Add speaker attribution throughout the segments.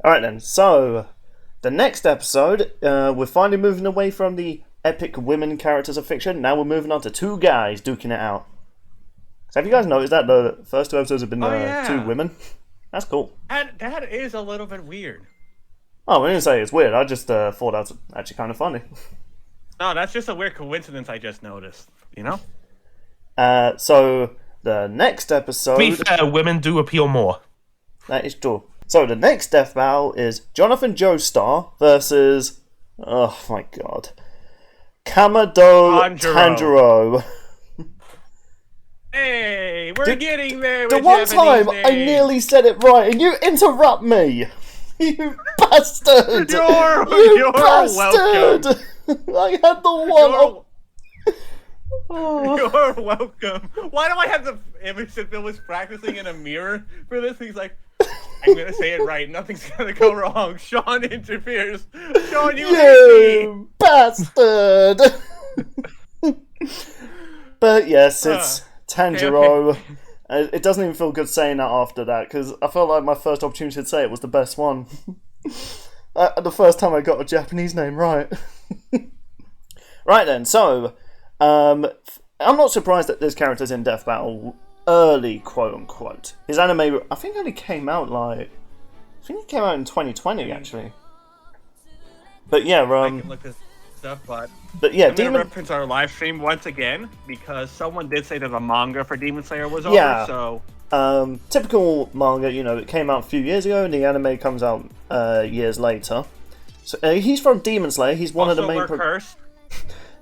Speaker 1: Alright then, so the next episode, we're finally moving away from the epic women characters of fiction. Now we're moving on to two guys duking it out. So have you guys noticed that the first two episodes have been two women? That's cool.
Speaker 2: That is a little bit weird.
Speaker 1: Oh, I didn't say it's weird. I just thought that was actually kind of funny.
Speaker 2: No, that's just a weird coincidence I just noticed. You know?
Speaker 1: So the next episode...
Speaker 3: To be fair, women do appeal more.
Speaker 1: That is true. So the next death battle is Jonathan Joestar versus... Oh my god. Kamado Tangero.
Speaker 2: Hey, we're getting there.
Speaker 1: The one time I nearly said it right and you interrupt me. You bastard!
Speaker 2: You're
Speaker 1: bastard!
Speaker 2: welcome.
Speaker 1: I had the one.
Speaker 2: You're welcome. Why do I have the image that Bill was practicing in a mirror for this? He's like, I'm gonna say it right. Nothing's gonna go wrong. Sean interferes. Sean, you
Speaker 1: bastard! But yes, it's Tangero.
Speaker 2: Okay.
Speaker 1: It doesn't even feel good saying that after that, because I felt like my first opportunity to say it was the best one. The first time I got a Japanese name right. Right then, so I'm not surprised that this character's in Death Battle early, quote unquote. His anime, I think, only came out it came out in 2020 actually. But yeah,
Speaker 2: I can look this stuff,
Speaker 1: but yeah,
Speaker 2: I'm gonna reference our live stream once again because someone did say that the manga for Demon Slayer was over. So
Speaker 1: typical manga, it came out a few years ago, and the anime comes out years later. So he's from Demon Slayer. He's one of the main.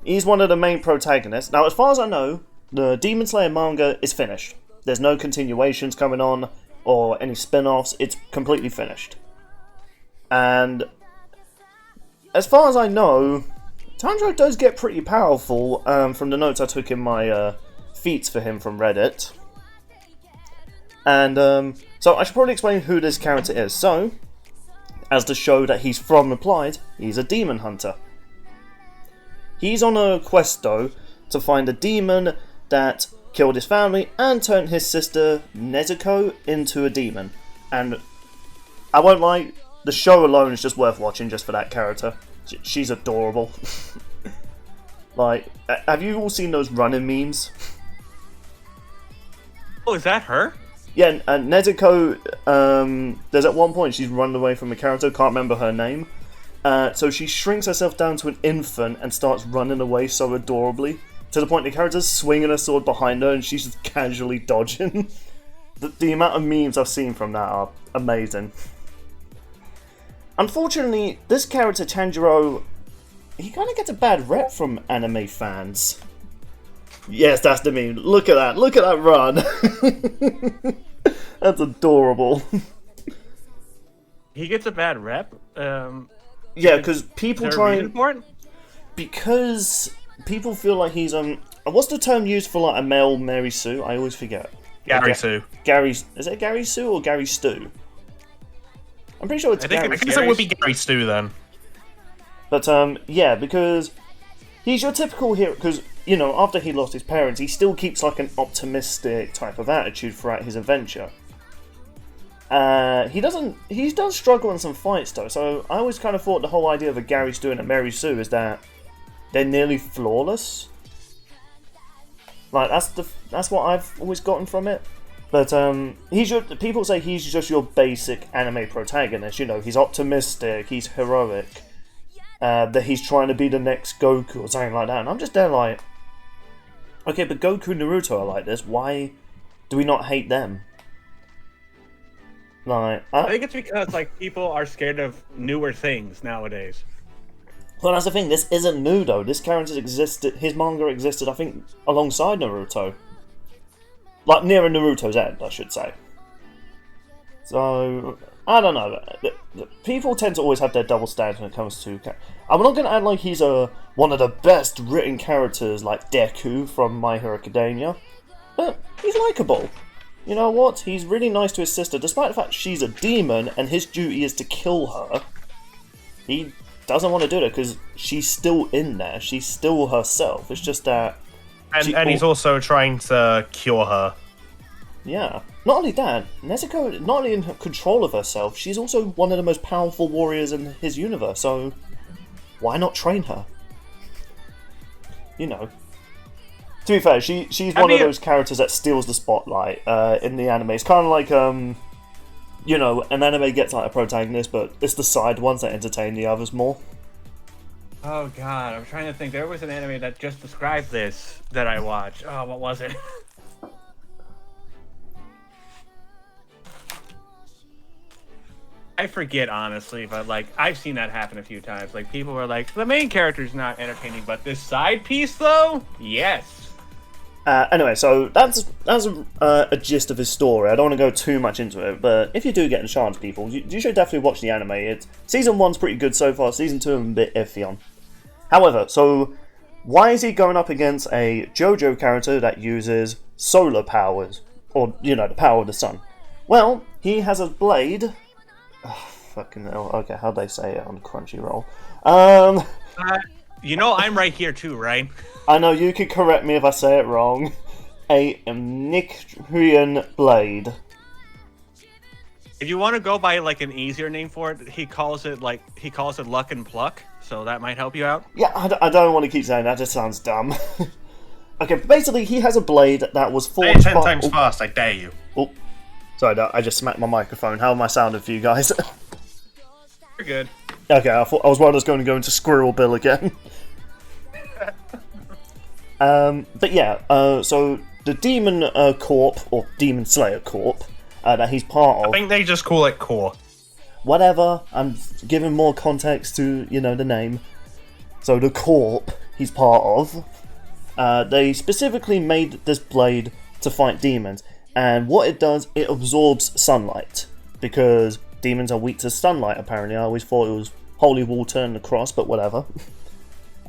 Speaker 1: He's one of the main protagonists. Now, as far as I know, the Demon Slayer manga is finished. There's no continuations coming on or any spin-offs. It's completely finished. And as far as I know, Tanjiro does get pretty powerful from the notes I took in my feats for him from Reddit. And so I should probably explain who this character is. So, as the show that he's from implied, he's a demon hunter. He's on a quest, though, to find a demon that killed his family and turned his sister Nezuko into a demon. And I won't lie, the show alone is just worth watching just for that character. She's adorable. Like, have you all seen those running memes?
Speaker 2: Oh, is that her?
Speaker 1: Yeah, and Nezuko, there's at one point she's run away from a character, can't remember her name. So she shrinks herself down to an infant and starts running away so adorably, to the point the character's swinging a sword behind her and she's just casually dodging. The amount of memes I've seen from that are amazing. Unfortunately, this character Tanjiro, he kind of gets a bad rep from anime fans. Yes, that's the meme. Look at that run. That's adorable.
Speaker 2: He gets a bad rep?
Speaker 1: Yeah, because people try...
Speaker 2: Because
Speaker 1: people feel like he's what's the term used for like a male Mary Sue? I always forget.
Speaker 3: Gary Sue.
Speaker 1: Is it Gary Sue or Gary Stew? I'm pretty sure it's Gary.
Speaker 3: I guess it would be Gary Stew then.
Speaker 1: But yeah, because he's your typical hero. Because after he lost his parents, he still keeps like an optimistic type of attitude throughout his adventure. He does struggle in some fights though, so I always kind of thought the whole idea of a Gary Stu and a Mary Sue is that they're nearly flawless. Like that's what I've always gotten from it. But people say he's just your basic anime protagonist. He's optimistic, he's heroic, that he's trying to be the next Goku or something like that. And I'm just there like, okay, but Goku and Naruto are like this. Why do we not hate them? Like,
Speaker 2: I think it's because people are scared of newer things nowadays.
Speaker 1: Well, that's the thing. This isn't new though. This character existed. His manga existed, I think, alongside Naruto. Like near Naruto's end, I should say. So I don't know. People tend to always have their double standards when it comes to. I'm not going to act like he's one of the best written characters like Deku from My Hero Academia, but he's likable. You know what? He's really nice to his sister, despite the fact she's a demon and his duty is to kill her. He doesn't want to do it because she's still in there. She's still herself. It's just that...
Speaker 3: And he's also trying to cure her.
Speaker 1: Yeah. Not only that, Nezuko not only in control of herself, she's also one of the most powerful warriors in his universe, so why not train her? You know. To be fair, she's one of those characters that steals the spotlight in the anime. It's kind of like, you know, an anime gets like a protagonist, but it's the side ones that entertain the others more.
Speaker 2: Oh god, I'm trying to think. There was an anime that just described this that I watched. Oh, what was it? I forget, honestly, but, like, I've seen that happen a few times. Like, people were like, the main character's not entertaining, but this side piece, though? Yes.
Speaker 1: Anyway, so that's a gist of his story. I don't want to go too much into it, but if you do get a chance, people, you should definitely watch the anime. Season 1's pretty good so far, Season 2 I'm a bit iffy on. However, so why is he going up against a JoJo character that uses solar powers? Or, you know, the power of the sun? Well, he has a blade... Oh, fucking hell. Okay, how'd they say it on Crunchyroll?
Speaker 2: You know I'm right here too, right?
Speaker 1: I know, you can correct me if I say it wrong. A Nicrian blade.
Speaker 2: If you want to go by like an easier name for it, he calls it luck and pluck, so that might help you out.
Speaker 1: Yeah, I don't want to keep saying that, just sounds dumb. Okay, basically he has a blade that was forged
Speaker 3: Say it 10 times fast, I dare you.
Speaker 1: Oh, sorry, I just smacked my microphone. How am I sounding for you guys?
Speaker 2: You're good.
Speaker 1: Okay, I thought I was going to go into Squirrel Bill again. But yeah, so the Demon Corp, or Demon Slayer Corp, that he's part of...
Speaker 3: I think they just call it Core.
Speaker 1: Whatever, I'm giving more context to, you know, the name. So the Corp he's part of, they specifically made this blade to fight demons. And what it does, it absorbs sunlight. Because demons are weak to sunlight, apparently. I always thought it was holy water and the cross, but whatever.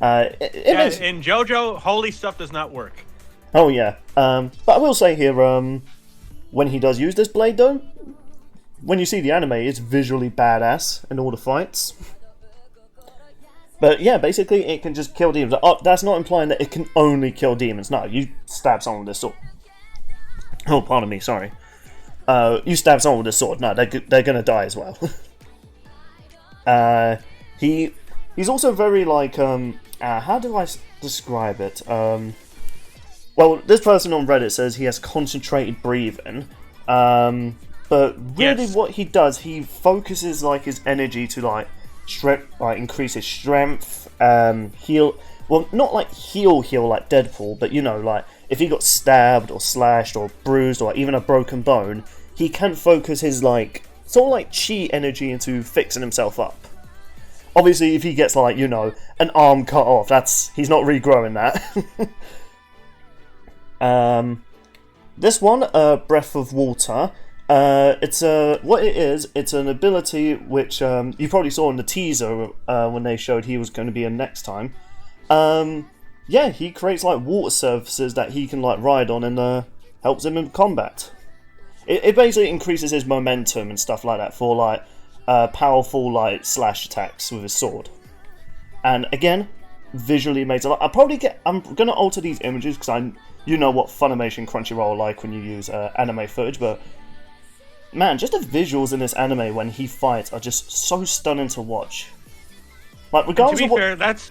Speaker 2: In JoJo, holy stuff does not work.
Speaker 1: Oh yeah, but I will say here, when he does use this blade though, when you see the anime, it's visually badass in all the fights. But yeah, basically it can just kill demons. That's not implying that it can only kill demons. No, you stab someone with this sword. Oh, pardon me, sorry. You stab someone with this sword. No, they're gonna die as well. He's also very like how do I describe it? Well, this person on Reddit says he has concentrated breathing. But really,
Speaker 2: yes.
Speaker 1: What he does, he focuses like his energy to like increase his strength, heal. Well, not like heal like Deadpool, but you know, like if he got stabbed or slashed or bruised or even a broken bone, he can focus his like sort of like chi energy into fixing himself up. Obviously, if he gets like, you know, an arm cut off, he's not regrowing that. This one, Breath of Water, it's what it is. It's an ability which you probably saw in the teaser when they showed he was going to be in next time. Yeah, he creates like water surfaces that he can like ride on and helps him in combat. It basically increases his momentum and stuff like that for like powerful like slash attacks with his sword. And again, visually makes a lot. I'm gonna alter these images because you know what Funimation Crunchyroll are like when you use anime footage, but man, just the visuals in this anime when he fights are just so stunning to watch. Like, regardless
Speaker 2: to be fair, that's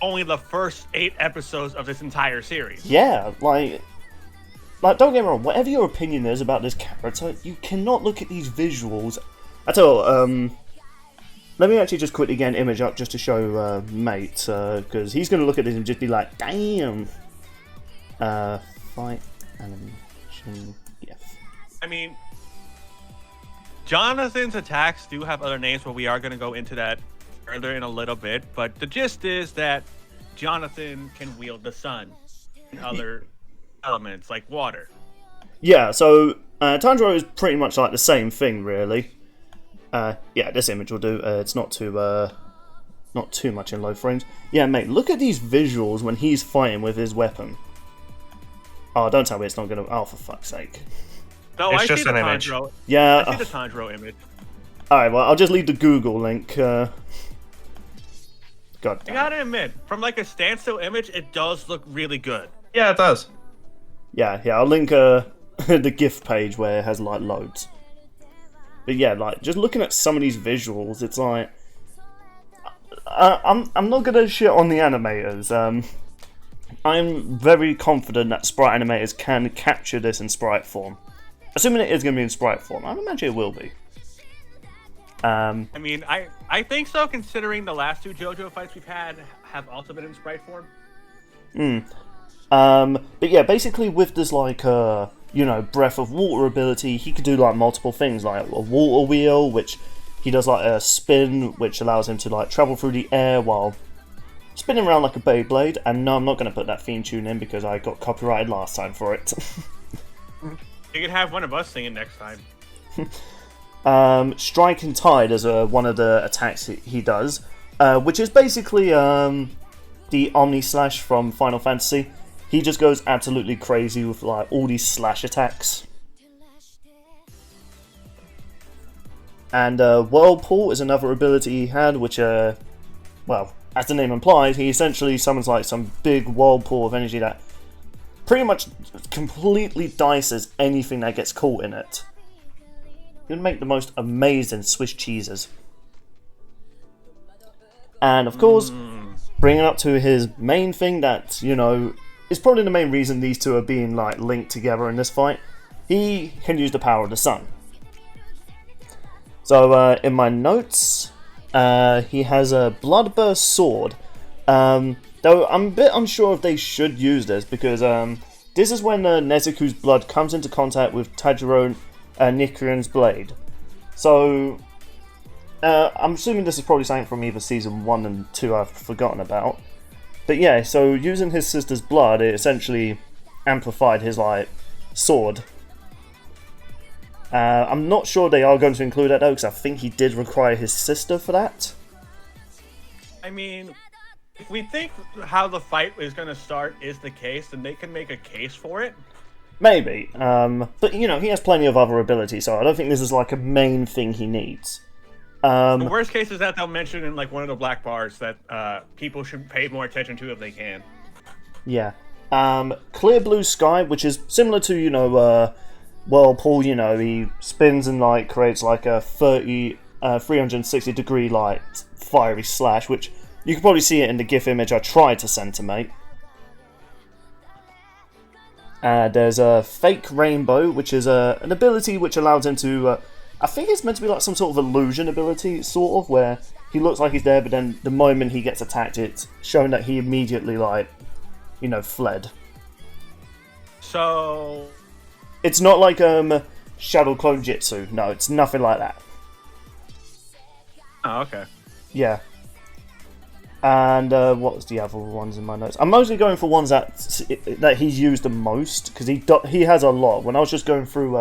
Speaker 2: only the first 8 episodes of this entire series.
Speaker 1: Yeah, like don't get me wrong, whatever your opinion is about this character, you cannot look at these visuals. I tell you, let me actually just quickly get an image up just to show Mate, because he's going to look at this and just be like, damn. Fight animation, yes.
Speaker 2: I mean, Jonathan's attacks do have other names, but we are going to go into that further in a little bit. But the gist is that Jonathan can wield the sun and other elements like water.
Speaker 1: Yeah, so Tangero is pretty much like the same thing, really. Yeah, this image will do. It's not too much in low frames. Yeah, mate, look at these visuals when he's fighting with his weapon. Oh, don't tell me it's not gonna. Oh, for fuck's sake!
Speaker 2: No,
Speaker 3: it's
Speaker 2: I
Speaker 3: just
Speaker 2: see
Speaker 3: an
Speaker 2: the
Speaker 3: image.
Speaker 2: Tanjiro.
Speaker 1: Yeah,
Speaker 2: I see the Tanjiro image.
Speaker 1: All right, well, I'll just leave the Google link. God damn.
Speaker 2: I gotta admit, from like a standstill image, it does look really good.
Speaker 3: Yeah, it does.
Speaker 1: Yeah, I'll link the GIF page where it has like loads. But yeah, like just looking at some of these visuals, it's like I'm not gonna shit on the animators. I'm very confident that sprite animators can capture this in sprite form. Assuming it is going to be in sprite form, I imagine it will be.
Speaker 2: I mean, I think so, considering the last 2 JoJo fights we've had have also been in sprite form.
Speaker 1: But yeah, basically with this like you know, breath of water ability, he could do like multiple things, like a water wheel, which he does like a spin, which allows him to like travel through the air while spinning around like a Beyblade. And no, I'm not going to put that theme tune in because I got copyrighted last time for it.
Speaker 2: You can have one of us singing next time.
Speaker 1: Strike and Tide is one of the attacks he does, which is basically the Omni Slash from Final Fantasy. He just goes absolutely crazy with like all these slash attacks. And Whirlpool is another ability he had, which well, as the name implies, he essentially summons like some big whirlpool of energy that pretty much completely dices anything that gets caught in it. You can make the most amazing Swiss cheeses. And of course, bringing up to his main thing that, you know, is probably the main reason these two are being like linked together in this fight. He can use the power of the sun. So in my notes, he has a Bloodburst sword. Though I'm a bit unsure if they should use this, because this is when Nezuko's blood comes into contact with Tanjiro Nichiren's blade. So I'm assuming this is probably something from either Season 1 and 2 I've forgotten about. But yeah, so using his sister's blood, it essentially amplified his like sword. I'm not sure they are going to include that though, because I think he did require his sister for that.
Speaker 2: I mean, if we think how the fight is going to start is the case, then they can make a case for it.
Speaker 1: Maybe, but you know, he has plenty of other abilities, so I don't think this is like a main thing he needs.
Speaker 2: The worst case is that they'll mention in like one of the black bars that people should pay more attention to if they can.
Speaker 1: Yeah. Clear Blue Sky, which is similar to, you know, Whirlpool, you know, he spins and like creates like a 360 degree like fiery slash, which you can probably see it in the GIF image I tried to centimate. There's a Fake Rainbow, which is an ability which allows him to, I think it's meant to be like some sort of illusion ability, sort of, where he looks like he's there, but then the moment he gets attacked, it's showing that he immediately, like, you know, fled.
Speaker 2: So...
Speaker 1: It's not like Shadow Clone Jitsu. No, it's nothing like that.
Speaker 2: Oh, okay.
Speaker 1: Yeah. And what was the other ones in my notes? I'm mostly going for ones that he's used the most, because he has a lot. When I was just going through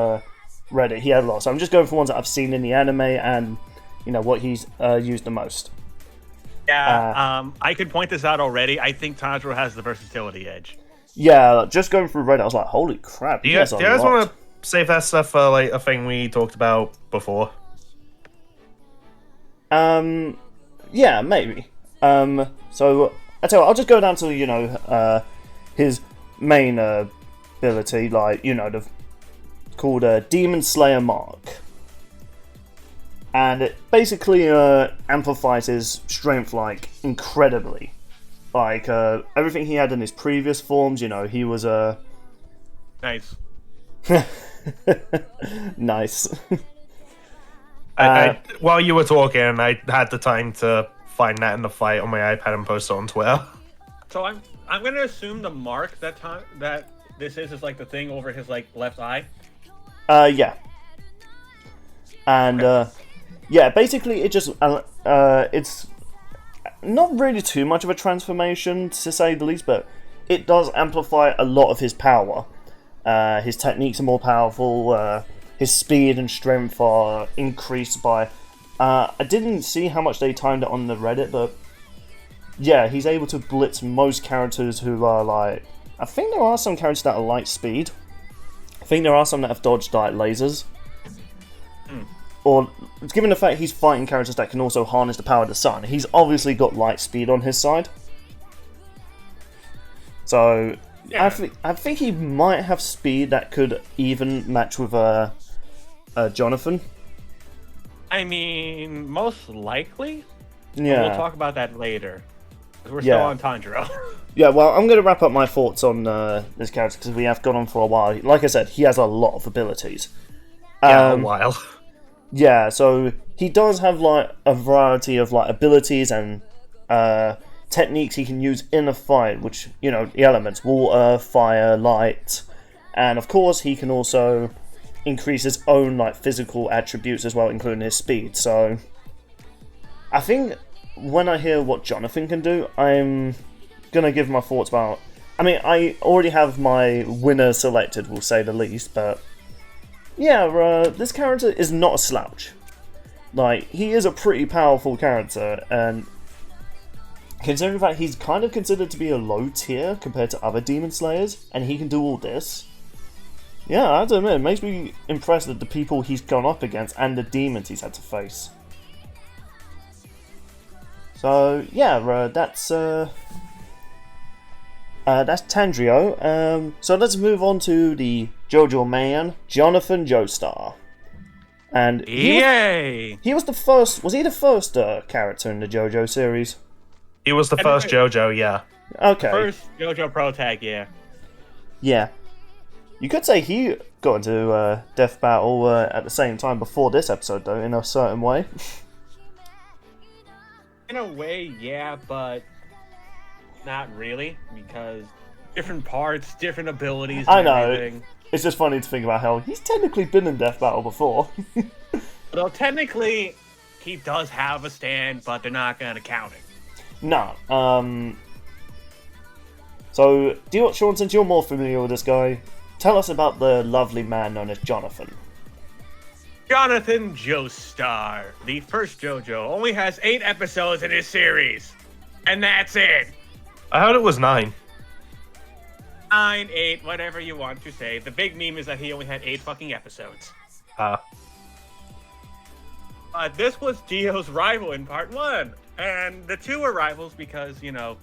Speaker 1: Reddit, he had a lot. So I'm just going for ones that I've seen in the anime and, you know, what he's used the most.
Speaker 2: Yeah, I could point this out already. I think Tanjiro has the versatility edge.
Speaker 1: Yeah, just going through Reddit, I was like, holy crap,
Speaker 3: do you guys want to save that stuff for like a thing we talked about before?
Speaker 1: Yeah, maybe. So I tell you what, I'll just go down to, you know, his main ability, like, you know, called Demon Slayer Mark. And it basically amplifies his strength, like, incredibly. Like, everything he had in his previous forms, you know, he was
Speaker 2: Nice.
Speaker 1: Nice.
Speaker 3: While you were talking, I had the time to find that in the fight on my iPad and post it on Twitter.
Speaker 2: So I'm gonna assume the mark that this is like the thing over his like left eye.
Speaker 1: Yeah. And yeah, basically it just it's not really too much of a transformation, to say the least, but it does amplify a lot of his power. His techniques are more powerful. His speed and strength are increased by... I didn't see how much they timed it on the Reddit, but... Yeah, he's able to blitz most characters who are like... I think there are some characters that are light speed. I think there are some that have dodged like lasers. Or, given the fact he's fighting characters that can also harness the power of the sun, he's obviously got light speed on his side. So, I think he might have speed that could even match with Jonathan.
Speaker 2: I mean, most likely.
Speaker 1: Yeah.
Speaker 2: We'll talk about that later. We're still on Tanjiro.
Speaker 1: Yeah, well, I'm going to wrap up my thoughts on this character because we have gone on for a while. Like I said, he has a lot of abilities.
Speaker 3: Yeah, a while.
Speaker 1: Yeah, so he does have like a variety of like abilities and techniques he can use in a fight, which, you know, the elements: water, fire, light, and of course he can also increase his own like physical attributes as well, including his speed. So I think when I hear what Jonathan can do, I'm gonna give my thoughts about. I mean, I already have my winner selected, we'll say the least, but yeah, this character is not a slouch. Like, he is a pretty powerful character, and considering that he's kind of considered to be a low tier compared to other Demon Slayers, and he can do all this, yeah, I have to admit, it makes me impressed at the people he's gone up against and the demons he's had to face. So yeah, that's Tanjiro. So let's move on to the Jojo man, Jonathan Joestar. And he was the first. Was he the first character in the Jojo series?
Speaker 3: He was the first Jojo, yeah.
Speaker 1: Okay.
Speaker 2: First Jojo Pro Tag, yeah.
Speaker 1: Yeah. You could say he got into Death Battle at the same time before this episode, though, in a certain way.
Speaker 2: In a way, yeah, but not really, because different parts, different abilities.
Speaker 1: I know.
Speaker 2: Everything.
Speaker 1: It's just funny to think about how he's technically been in Death Battle before.
Speaker 2: Well, technically, he does have a stand, but they're not going to count it.
Speaker 1: No. So, Sean, since you're more familiar with this guy, tell us about the lovely man known as Jonathan.
Speaker 2: Jonathan Joestar, the first JoJo, only has 8 episodes in his series. And that's it.
Speaker 3: I heard it was 9.
Speaker 2: 9, 8, whatever you want to say. The big meme is that he only had 8 fucking episodes. This was Dio's rival in part 1. And the two were rivals because, you know,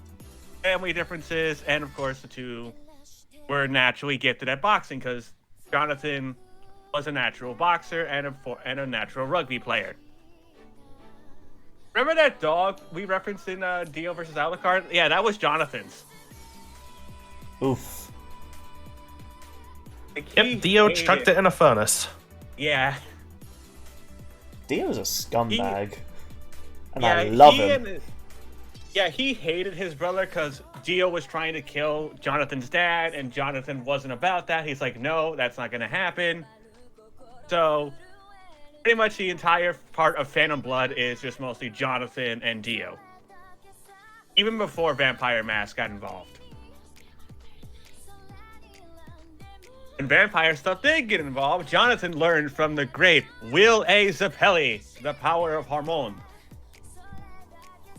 Speaker 2: family differences. And, of course, the two were naturally gifted at boxing because Jonathan was a natural boxer and a natural rugby player. Remember that dog we referenced in Dio vs. Alucard? Yeah, that was Jonathan's.
Speaker 1: Oof.
Speaker 2: Like,
Speaker 3: yep, Dio chucked it in a furnace.
Speaker 2: Yeah.
Speaker 1: Dio's a scumbag. And I love him.
Speaker 2: He hated his brother because Dio was trying to kill Jonathan's dad, and Jonathan wasn't about that. He's like, no, that's not going to happen. So, pretty much the entire part of Phantom Blood is just mostly Jonathan and Dio. Even before Vampire Mask got involved. When vampire stuff did get involved, Jonathan learned from the great Will A. Zappelli the power of Harmon.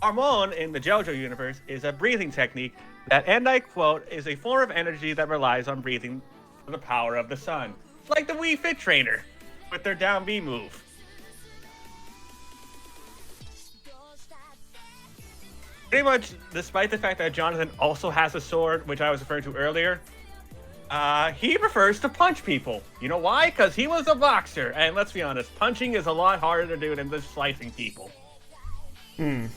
Speaker 2: Harmon, in the JoJo universe, is a breathing technique that, and I quote, is a form of energy that relies on breathing for the power of the sun. It's like the Wii Fit Trainer with their down B move. Pretty much, despite the fact that Jonathan also has a sword, which I was referring to earlier, he prefers to punch people. You know why? Because he was a boxer, and let's be honest, punching is a lot harder to do than just slicing people. And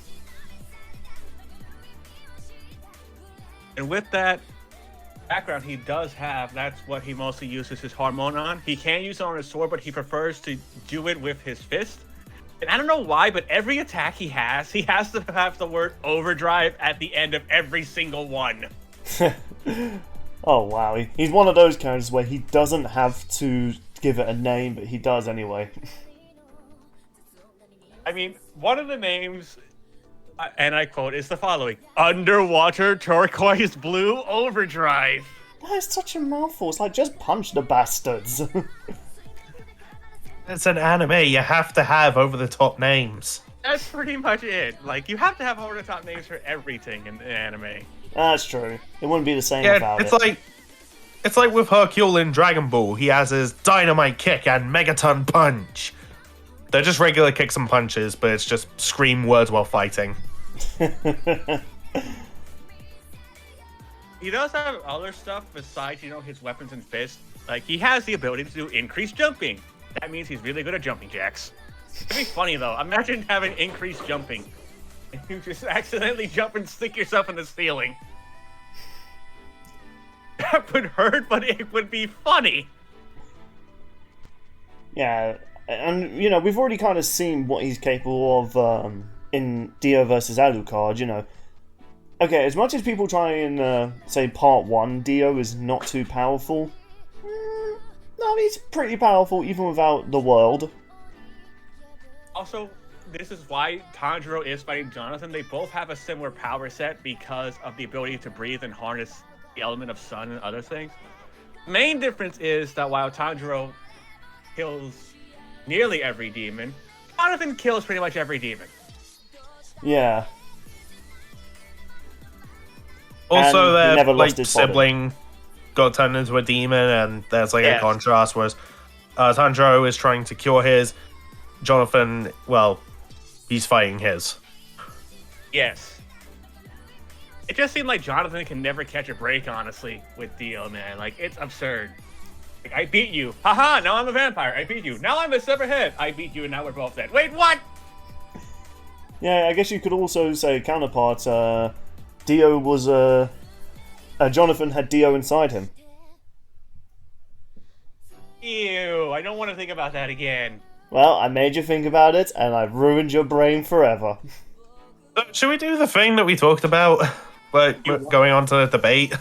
Speaker 2: with that background he does have, that's what he mostly uses his Harmon on. He can use it on his sword, but he prefers to do it with his fist. And I don't know why, but every attack he has to have the word overdrive at the end of every single one.
Speaker 1: Oh wow, he's one of those characters where he doesn't have to give it a name, but he does anyway.
Speaker 2: I mean, one of the names, and I quote, is the following: Underwater Turquoise Blue Overdrive.
Speaker 1: That is such a mouthful. It's like, just punch the bastards.
Speaker 3: It's an anime. You have to have over-the-top names.
Speaker 2: That's pretty much it. Like, you have to have over-the-top names for everything in anime.
Speaker 1: That's true. It wouldn't be the same without it.
Speaker 3: It's like with Hercule in Dragon Ball. He has his Dynamite Kick and Megaton Punch. They're just regular kicks and punches, but it's just scream words while fighting.
Speaker 2: He does have other stuff besides, his weapons and fists. Like, he has the ability to do increased jumping. That means he's really good at jumping jacks. It'd be funny, though. Imagine having increased jumping. And you just accidentally jump and stick yourself in the ceiling. That would hurt, but it would be funny.
Speaker 1: Yeah, and, we've already kind of seen what he's capable of in Dio versus Alucard, Okay, as much as people try and say part 1, Dio is not too powerful. No, he's pretty powerful even without the world.
Speaker 2: Also, this is why Tanjiro is fighting Jonathan. They both have a similar power set because of the ability to breathe and harness the element of sun and other things. Main difference is that while Tanjiro kills nearly every demon, Jonathan kills pretty much every demon.
Speaker 1: Yeah.
Speaker 3: Also, their sibling got turned into a demon, and there's a contrast. Whereas Tanjiro is trying to cure his. Jonathan, well, he's fighting his.
Speaker 2: Yes. It just seemed like Jonathan can never catch a break, honestly, with Dio, man. Like, it's absurd. Like, I beat you. Haha, now I'm a vampire. I beat you. Now I'm a severed. I beat you, and now we're both dead. Wait, what?
Speaker 1: Yeah, I guess you could also say counterpart. Dio was Jonathan had Dio inside him.
Speaker 2: Ew, I don't want to think about that again.
Speaker 1: Well, I made you think about it, and I've ruined your brain forever.
Speaker 3: Should we do the thing that we talked about? Like, going on to the debate?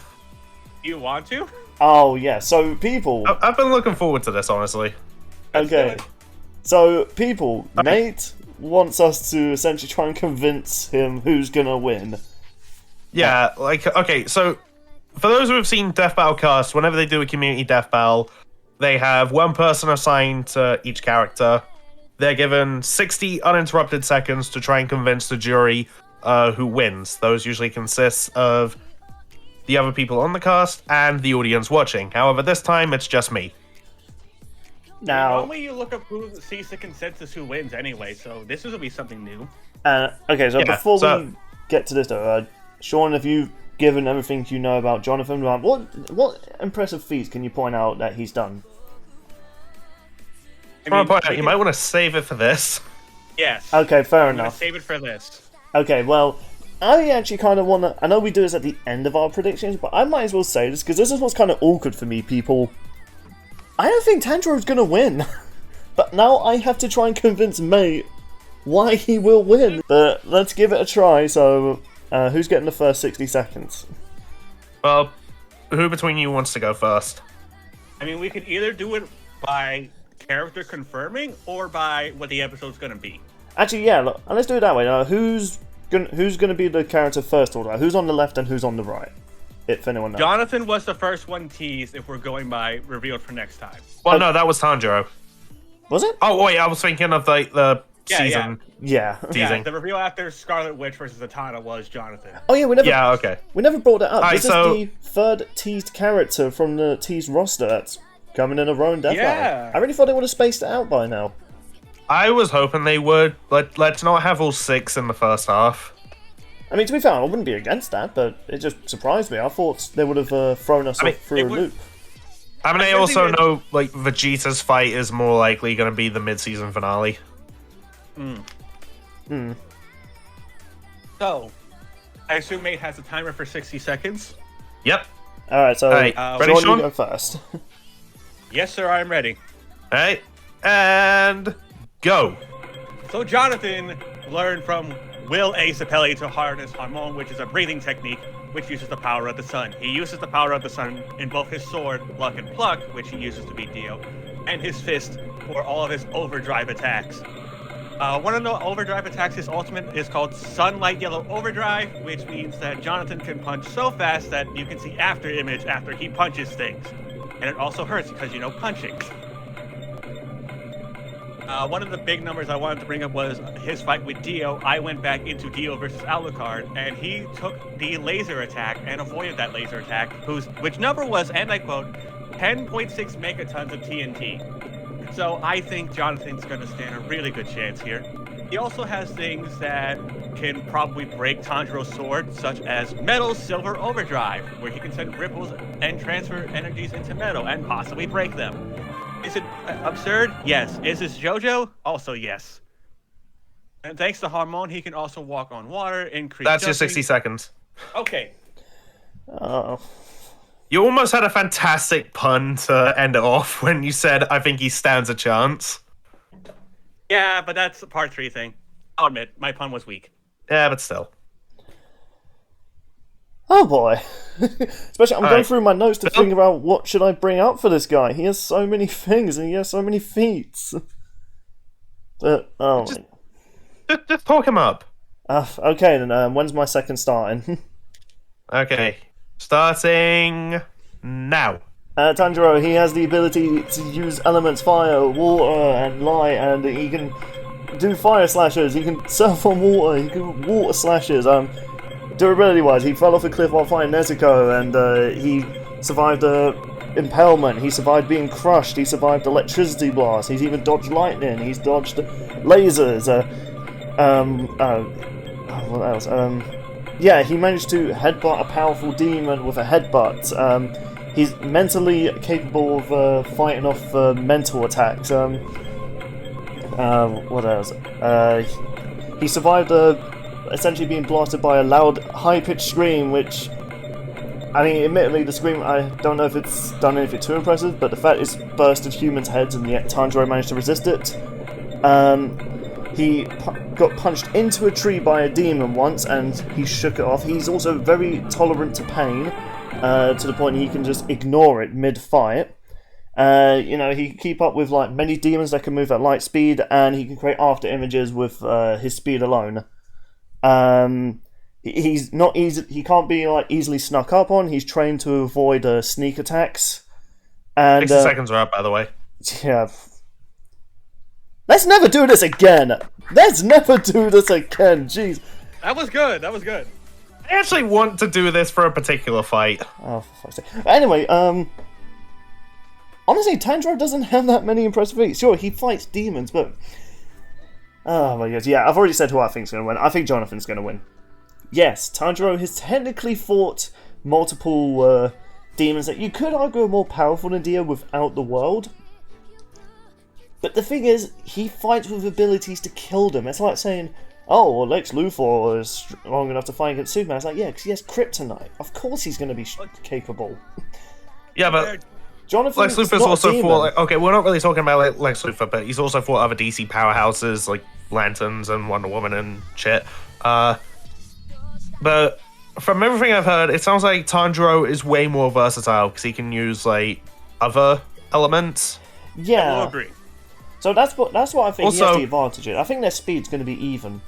Speaker 2: You want to?
Speaker 1: Oh, yeah, so people...
Speaker 3: I've been looking forward to this, honestly.
Speaker 1: Okay. So, people, Nate wants us to essentially try and convince him who's gonna win.
Speaker 3: Yeah, okay, so for those who have seen Death Battle Cast, whenever they do a community Death Battle, they have one person assigned to each character. They're given 60 uninterrupted seconds to try and convince the jury who wins. Those usually consist of the other people on the cast and the audience watching. However, this time it's just me.
Speaker 1: Now,
Speaker 2: normally you look up who sees the consensus who wins anyway, so this will be something new.
Speaker 1: Okay, so before we get to this though, Sean, have you given everything you know about Jonathan? What impressive feats can you point out that he's done?
Speaker 3: You might want to save it for this.
Speaker 2: Yes.
Speaker 1: Okay, fair enough.
Speaker 2: Save it for this.
Speaker 1: Okay, well, I actually kind of want to... I know we do this at the end of our predictions, but I might as well say this, because this is what's kind of awkward for me, people. I don't think Tanjiro's going to win. But now I have to try and convince Mate why he will win. But let's give it a try, so... who's getting the first 60 seconds?
Speaker 3: Well, who between you wants to go first?
Speaker 2: I mean, we could either do it by character confirming or by what the episode's going to be.
Speaker 1: Actually, yeah, look, let's do it that way. Who's gonna be the character first order? Who's on the left and who's on the right? If anyone knows.
Speaker 2: Jonathan was the first one teased if we're going by revealed for next time.
Speaker 3: Well, no, that was Tanjiro.
Speaker 1: Was it?
Speaker 3: Oh, wait, I was thinking of the season.
Speaker 1: Yeah.
Speaker 3: Teasing.
Speaker 2: The reveal after Scarlet Witch versus Atana was Jonathan.
Speaker 1: Oh yeah, we never brought it up.
Speaker 3: Right,
Speaker 1: this is the third teased character from the teased roster that's coming in a row in Death Battle. I really thought they would have spaced it out by now.
Speaker 3: I was hoping they would. Let's not have all 6 in the first half.
Speaker 1: I mean, to be fair, I wouldn't be against that, but it just surprised me. I thought they would have thrown us off through a loop.
Speaker 3: I mean, I also know Vegeta's fight is more likely going to be the mid-season finale.
Speaker 2: So, I assume Mate has a timer for 60 seconds.
Speaker 3: Yep.
Speaker 1: Alright, so
Speaker 3: ready, Sean?
Speaker 1: You go first.
Speaker 2: Yes, sir, I'm ready.
Speaker 3: Alright, and go.
Speaker 2: So Jonathan learned from Will A. Sapelli to harness Harmon, which is a breathing technique which uses the power of the sun. He uses the power of the sun in both his sword, Luck and Pluck, which he uses to beat Dio, and his fist for all of his overdrive attacks. One of the overdrive attacks, his ultimate, is called Sunlight Yellow Overdrive, which means that Jonathan can punch so fast that you can see after image after he punches things. And it also hurts because, punching. One of the big numbers I wanted to bring up was his fight with Dio. I went back into Dio versus Alucard, and he took the laser attack and avoided that laser attack, which number was, and I quote, 10.6 megatons of TNT. So I think Jonathan's going to stand a really good chance here. He also has things that can probably break Tanjiro's sword, such as Metal Silver Overdrive, where he can send ripples and transfer energies into metal and possibly break them. Is it absurd? Yes. Is this JoJo? Also yes. And thanks to Harmon, he can also walk on water, increase
Speaker 3: That's
Speaker 2: jumping.
Speaker 3: your 60 seconds.
Speaker 2: Okay.
Speaker 1: Oh.
Speaker 3: You almost had a fantastic pun to end it off when you said, I think he stands a chance.
Speaker 2: Yeah, but that's a part 3 thing. I'll admit, my pun was weak.
Speaker 3: Yeah, but still.
Speaker 1: Oh boy. Especially, I'm going through my notes to think about what should I bring up for this guy. He has so many things and he has so many feats. But,
Speaker 3: Just talk him up.
Speaker 1: Okay, then when's my second starting?
Speaker 3: Okay. Starting now.
Speaker 1: Tanjiro, he has the ability to use elements fire, water, and light, and he can do fire slashes, he can surf on water, he can water slashes. Durability-wise, he fell off a cliff while fighting Nezuko, and he survived impalement, he survived being crushed, he survived electricity blasts, he's even dodged lightning, he's dodged lasers, what else? Yeah, he managed to headbutt a powerful demon with a headbutt. He's mentally capable of fighting off mental attacks. What else? He survived essentially being blasted by a loud, high-pitched scream, which, I mean, admittedly, the scream, I don't know if it's done anything too impressive, but the fact it's bursted humans' heads and yet Tanjiro managed to resist it. He got punched into a tree by a demon once, and he shook it off. He's also very tolerant to pain, to the point he can just ignore it mid-fight. You know, he can keep up with like many demons that can move at light speed, and he can create after images with his speed alone. He's not easy. He can't be like easily snuck up on. He's trained to avoid sneak attacks. And
Speaker 3: 60 seconds are up, by the way.
Speaker 1: Yeah. Let's never do this again. Let's never do this again. Jeez.
Speaker 2: That was good. That was good.
Speaker 3: I actually want to do this for a particular fight.
Speaker 1: Oh, for fuck's sake. Anyway, honestly, Tanjiro doesn't have that many impressive feats. Sure, he fights demons, but... Oh my god, yeah, I've already said who I think's going to win. I think Jonathan's going to win. Yes, Tanjiro has technically fought multiple demons that you could argue are more powerful than Dio without the world. But the thing is, he fights with abilities to kill them. It's like saying, oh, well, Lex Luthor is strong enough to fight against Superman. It's like, yeah, because he has kryptonite. Of course he's going to be capable.
Speaker 3: Yeah, but
Speaker 1: Jonathan,
Speaker 3: Lex Luthor's also fought... Like, okay, we're not really talking about Lex Luthor, but he's also fought other DC powerhouses, like Lanterns and Wonder Woman and shit. But from everything I've heard, it sounds like Tanjiro is way more versatile, because he can use, like, other elements.
Speaker 1: Yeah.
Speaker 2: I will agree.
Speaker 1: So that's what I think
Speaker 3: also,
Speaker 1: he has the advantage in. I think their speed's going to be even.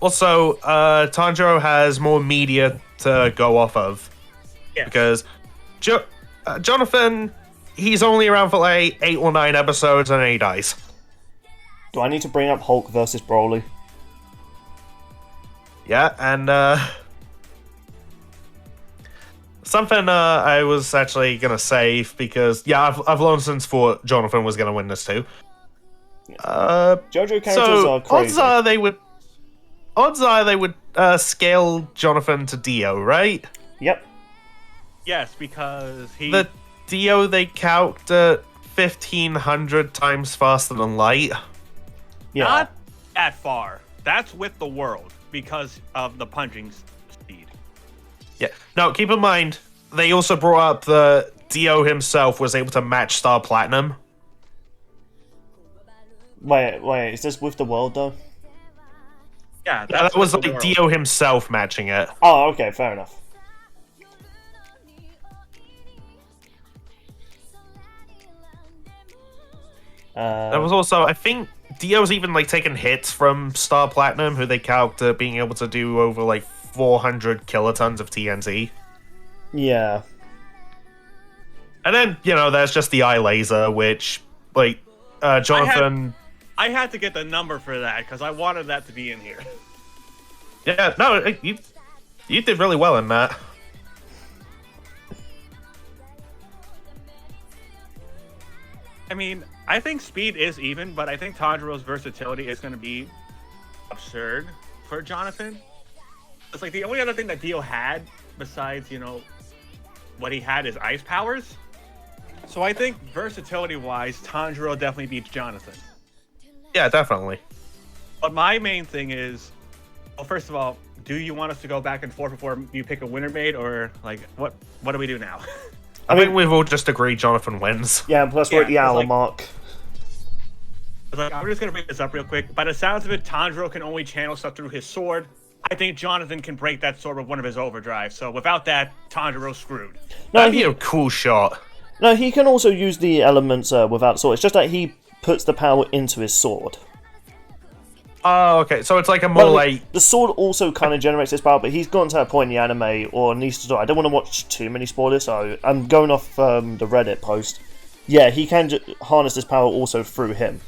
Speaker 3: Also, Tanjiro has more media to go off of.
Speaker 2: Yes.
Speaker 3: Because Jonathan, he's only around for like 8 or 9 episodes and then he dies.
Speaker 1: Do I need to bring up Hulk versus Broly?
Speaker 3: Yeah, and something I was actually going to save because, yeah, I've long since thought Jonathan was going to win this too.
Speaker 1: JoJo characters are crazy.
Speaker 3: Odds are they would scale Jonathan to Dio, right?
Speaker 1: Yep.
Speaker 2: Yes, because he...
Speaker 3: The Dio they calced at 1,500 times faster than light.
Speaker 1: Yeah.
Speaker 2: Not that far. That's with the world, because of the punching speed.
Speaker 3: Yeah. No, keep in mind, they also brought up that Dio himself was able to match Star Platinum.
Speaker 1: Wait, is this with the world though?
Speaker 2: Yeah,
Speaker 3: That was like Dio himself matching it.
Speaker 1: Oh, okay, fair enough.
Speaker 3: There was also, I think, Dio's even like taken hits from Star Platinum, who they calced being able to do over like 400 kilotons of TNT.
Speaker 1: Yeah.
Speaker 3: And then, you know, there's just the eye laser, which, like, Jonathan...
Speaker 2: I had to get the number for that, because I wanted that to be in here.
Speaker 3: Yeah, no, you did really well in that.
Speaker 2: I mean, I think speed is even, but I think Tanjiro's versatility is going to be absurd for Jonathan. It's like the only other thing that Dio had besides, what he had is ice powers. So I think versatility-wise, Tanjiro definitely beats Jonathan.
Speaker 3: Yeah, definitely.
Speaker 2: But my main thing is, well, first of all, do you want us to go back and forth before you pick a winner mate, or like what do we do now?
Speaker 3: I think we've all just agreed Jonathan wins.
Speaker 1: Yeah, plus we're at the hour mark.
Speaker 2: I'm just gonna bring this up real quick. By the sounds of it, Tanjiro can only channel stuff through his sword. I think Jonathan can break that sword with one of his overdrives. So without that, Tanjiro's screwed.
Speaker 3: That'd be a cool shot.
Speaker 1: No, he can also use the elements without sword. It's just that he puts the power into his sword.
Speaker 3: Oh, okay. So it's like a more like...
Speaker 1: The sword also kind of generates this power, but he's gotten to that point in the anime, or needs to do. I don't want to watch too many spoilers, so I'm going off the Reddit post. Yeah, he can harness this power also through him.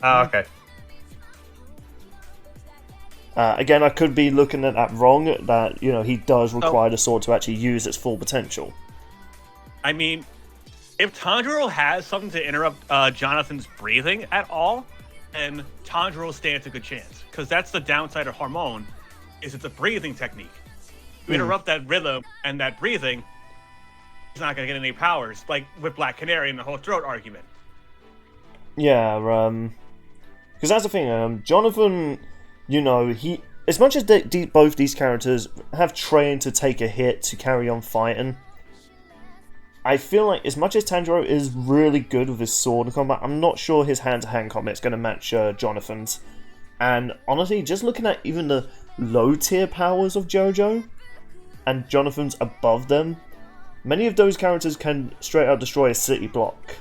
Speaker 3: Oh, okay.
Speaker 1: Again, I could be looking at that wrong, that, he does require the sword to actually use its full potential.
Speaker 2: I mean, if Tanjiro has something to interrupt Jonathan's breathing at all, and Tanjiro stands a good chance, because that's the downside of Hormone, is it's a breathing technique. You interrupt that rhythm and that breathing, he's not going to get any powers, like with Black Canary and the whole throat argument.
Speaker 1: Yeah, because that's the thing, Jonathan, he, as much as both these characters have trained to take a hit to carry on fighting, I feel like as much as Tanjiro is really good with his sword combat, I'm not sure his hand-to-hand combat is going to match Jonathan's. And honestly, just looking at even the low-tier powers of Jojo, and Jonathan's above them, many of those characters can straight-out destroy a city block.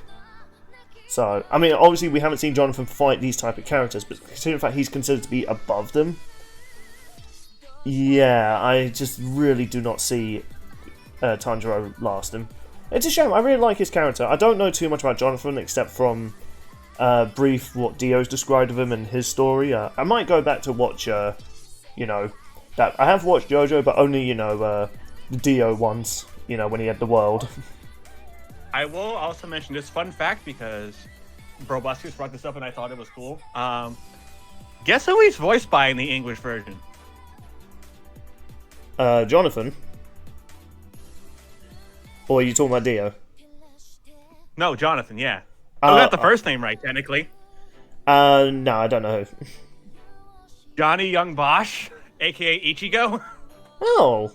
Speaker 1: So, I mean, obviously we haven't seen Jonathan fight these type of characters, but considering the fact he's considered to be above them, yeah, I just really do not see Tanjiro lasting. It's a shame. I really like his character. I don't know too much about Jonathan except from brief what Dio's described of him and his story. I might go back to watch, that I have watched Jojo, but only the Dio ones. When he had the world.
Speaker 2: I will also mention this fun fact because Brobuscus brought this up and I thought it was cool. Guess who he's voiced by in the English version?
Speaker 1: Jonathan. Or are you talking about Dio?
Speaker 2: No, Jonathan, yeah. I got the first name right, technically.
Speaker 1: No, I don't know.
Speaker 2: Johnny Young Bosch, a.k.a. Ichigo.
Speaker 1: Oh.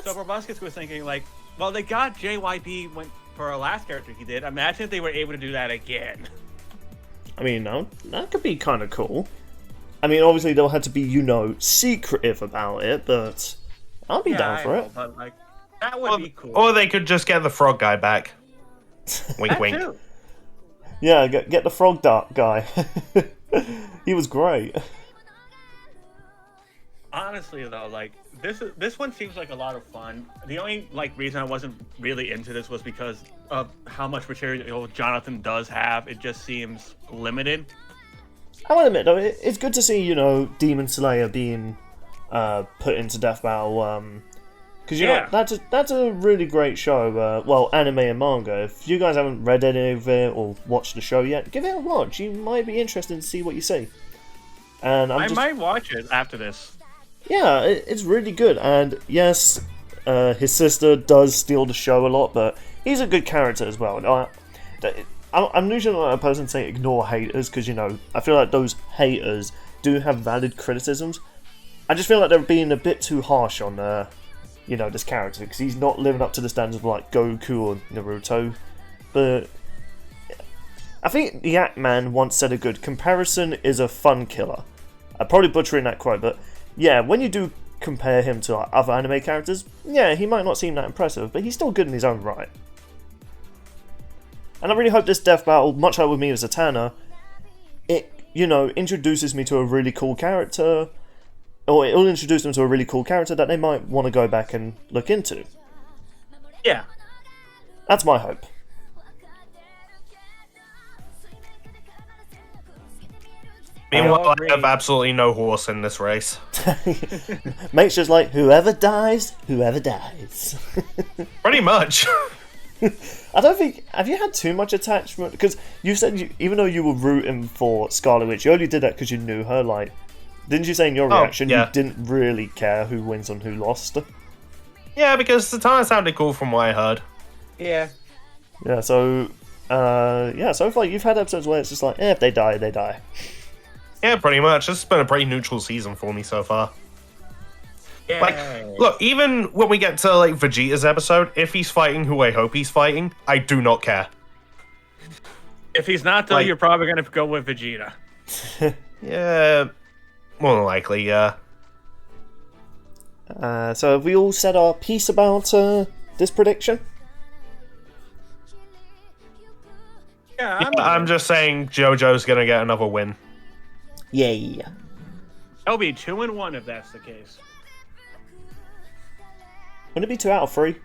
Speaker 2: So Proboscis was thinking, well, they got JYP for our last character he did. Imagine if they were able to do that again.
Speaker 1: I mean, no, that could be kind of cool. I mean, obviously they'll have to be, secretive about it, but I'll be down for it.
Speaker 2: But, that would be cool.
Speaker 3: Or they could just get the frog guy back. Wink, wink.
Speaker 2: Too.
Speaker 1: Yeah, get the frog guy. He was great.
Speaker 2: Honestly, though, this one seems like a lot of fun. The only reason I wasn't really into this was because of how much material Jonathan does have. It just seems limited.
Speaker 1: I will admit though, it's good to see Demon Slayer being put into Death Battle. Because that's a really great show. Well, anime and manga. If you guys haven't read any of it or watched the show yet, give it a watch. You might be interested to see what you see. And I
Speaker 2: might watch it after this.
Speaker 1: Yeah, it's really good. And yes, his sister does steal the show a lot, but he's a good character as well. I'm usually not a person saying ignore haters, because I feel like those haters do have valid criticisms. I just feel like they're being a bit too harsh on this character, because he's not living up to the standards of Goku or Naruto. But I think Yak Man once said a good comparison is a fun killer. I'm probably butchering that quote, but yeah, when you do compare him to other anime characters, yeah, he might not seem that impressive, but he's still good in his own right. And I really hope this Death Battle, much like with me as Zatanna, it introduces me to a really cool character. Or it'll introduce them to a really cool character that they might want to go back and look into.
Speaker 2: Yeah.
Speaker 1: That's my hope.
Speaker 3: Meanwhile, I have absolutely no horse in this race.
Speaker 1: Mate's just whoever dies, whoever dies.
Speaker 3: Pretty much.
Speaker 1: I don't think... Have you had too much attachment? Because you said, even though you were rooting for Scarlet Witch, you only did that because you knew her, like... Didn't you say in your reaction you didn't really care who wins and who lost?
Speaker 3: Yeah, because the time sounded cool from what I heard.
Speaker 2: Yeah.
Speaker 1: Yeah, so... so far you've had episodes where it's just like, if they die, they die.
Speaker 3: Yeah, pretty much. It's been a pretty neutral season for me so far.
Speaker 2: Yeah.
Speaker 3: Like, look, even when we get to, like, Vegeta's episode, if he's fighting who I hope he's fighting, I do not care.
Speaker 2: If he's not, though, you're probably going to go with Vegeta.
Speaker 3: Yeah, more than likely, yeah.
Speaker 1: So have we all said our piece about this prediction?
Speaker 2: Yeah,
Speaker 3: I'm just saying Jojo's going to get another win.
Speaker 1: Yay.
Speaker 2: It'll be 2-1 if that's the case.
Speaker 1: Wouldn't it be 2 out of 3?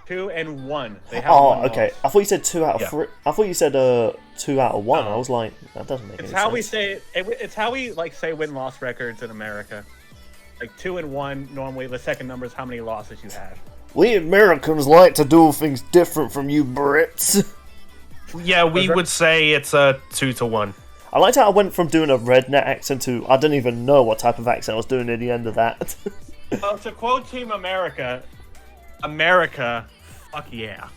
Speaker 2: 2-1. They have one
Speaker 1: okay.
Speaker 2: loss.
Speaker 1: I thought you said 2 out of 3. I thought you said 2 out of 1. I was like, that doesn't make any sense.
Speaker 2: It's how we like say win-loss records in America. Like 2-1. Normally, the second number is how many losses you have.
Speaker 1: We Americans like to do things different from you Brits.
Speaker 3: Yeah, we would say it's a 2-1.
Speaker 1: I liked how I went from doing a redneck accent to I didn't even know what type of accent I was doing at the end of that.
Speaker 2: Well, to quote Team America, fuck yeah.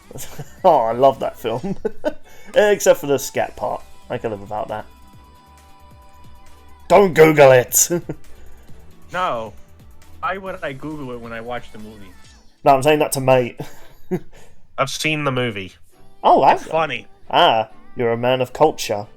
Speaker 1: Oh, I love that film. Except for the scat part. I can live without that. Don't Google it!
Speaker 2: No. Why would I Google it when I watch the movie?
Speaker 1: No, I'm saying that to mate.
Speaker 3: I've seen the movie.
Speaker 1: Oh,
Speaker 2: It's funny.
Speaker 1: Ah, you're a man of culture.